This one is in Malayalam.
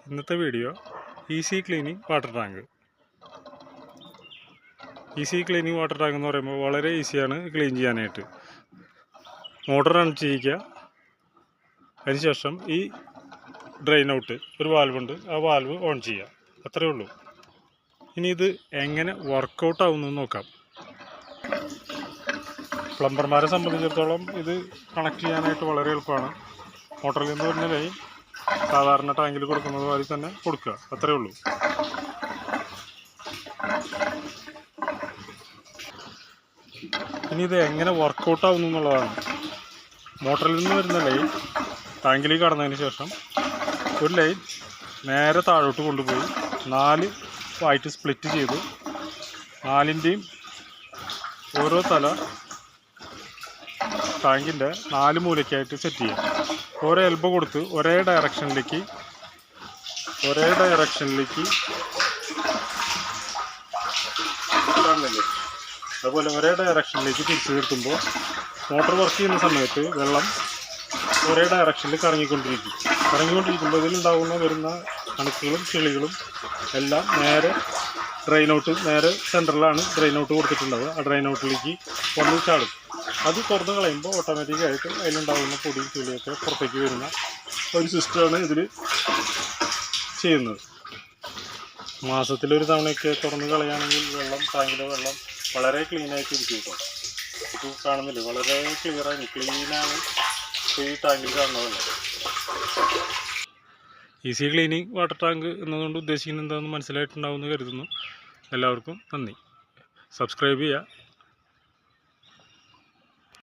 ഇന്നത്തെ video easy cleaning water tank. Easy cleaning water tank എന്ന് പറയുമ്പോൾ വളരെ ഈസിയാണ് ക്ലീൻ ചെയ്യാനായിട്ട്. മോട്ടർ റൺ ചെയ്യിക്കുക, അതിനുശേഷം ഈ ഡ്രെയിൻ ഔട്ട് ഒരു വാൽവുണ്ട്, ആ വാൽവ് ഓൺ ചെയ്യുക, അത്രയേ ഉള്ളൂ. ഇനി ഇത് എങ്ങനെ വർക്കൗട്ട് ആവുമെന്ന് നോക്കാം. പ്ലംബർമാരെ സംബന്ധിച്ചിടത്തോളം ഇത് കണക്ട് ചെയ്യാനായിട്ട് വളരെ എളുപ്പമാണ്. മോട്ടറിൽ നിന്ന് വരുന്ന ലൈൻ സാധാരണ ടാങ്കിൽ കൊടുക്കുന്നത് മാതിരി തന്നെ കൊടുക്കുക, അത്രയേ ഉള്ളൂ. ഇനി ഇത് എങ്ങനെ വർക്കൗട്ട് ആവുന്നു എന്നുള്ളതാണ്. മോട്ടറിൽ നിന്ന് വരുന്ന ലൈൻ ടാങ്കിലേക്ക് കടന്നതിന് ശേഷം ഒരു ലൈൻ നേരെ താഴോട്ട് കൊണ്ടുപോയി 4 ആയിട്ട് സ്പ്ലിറ്റ് ചെയ്ത് 4ൻ്റെയും ഓരോ തല ടാങ്കിൻ്റെ 4 മൂലയ്ക്കായിട്ട് സെറ്റ് ചെയ്യാം. ഓരോ എൽബോ കൊടുത്ത് ഒരേ ഡയറക്ഷനിലേക്ക് കാണുന്നില്ലേ, അതുപോലെ ഒരേ ഡയറക്ഷനിലേക്ക് തിരിച്ചു നിർത്തുമ്പോൾ മോട്ടോർ വർക്ക് ചെയ്യുന്ന സമയത്ത് വെള്ളം ഒരേ ഡയറക്ഷനിൽ കറങ്ങിക്കൊണ്ടിരിക്കുമ്പോൾ ഇതിലുണ്ടാകുന്ന വരുന്ന അണുക്കളും ചെളികളും എല്ലാം നേരെ ഡ്രെയിൻ ഔട്ട്, നേരെ സെൻറ്ററിലാണ് ഡ്രെയിൻ ഔട്ട് കൊടുത്തിട്ടുണ്ടാവുക. ആ ഡ്രെയിൻ ഔട്ടിലേക്ക് വന്ന് ചാടും. അത് തുറന്ന് കളയുമ്പോൾ ഓട്ടോമാറ്റിക്കായിട്ട് അതിലുണ്ടാകുന്ന പൊടിയും ചെളിയൊക്കെ പുറത്തേക്ക് വരുന്ന ഒരു സിസ്റ്റമാണ് ഇതിൽ ചെയ്യുന്നത്. മാസത്തിലൊരു തവണയൊക്കെ തുറന്ന് കളയുകയാണെങ്കിൽ ടാങ്കിലെ വെള്ളം വളരെ ക്ലീനായിട്ട് ഇരിക്കും കേട്ടോ. ഇപ്പോൾ കാണുന്നില്ല, വളരെ ക്ലീനാണ് ഈ ടാങ്കിൽ കാണുന്നതല്ല. ഈസി ക്ലീനിങ് വാട്ടർ ടാങ്ക് എന്നതുകൊണ്ട് ഉദ്ദേശിക്കുന്നത് എന്താണെന്ന് മനസ്സിലായിട്ടുണ്ടാവുമെന്ന് കരുതുന്നു. എല്ലാവർക്കും നന്ദി. സബ്സ്ക്രൈബ് ചെയ്യുക,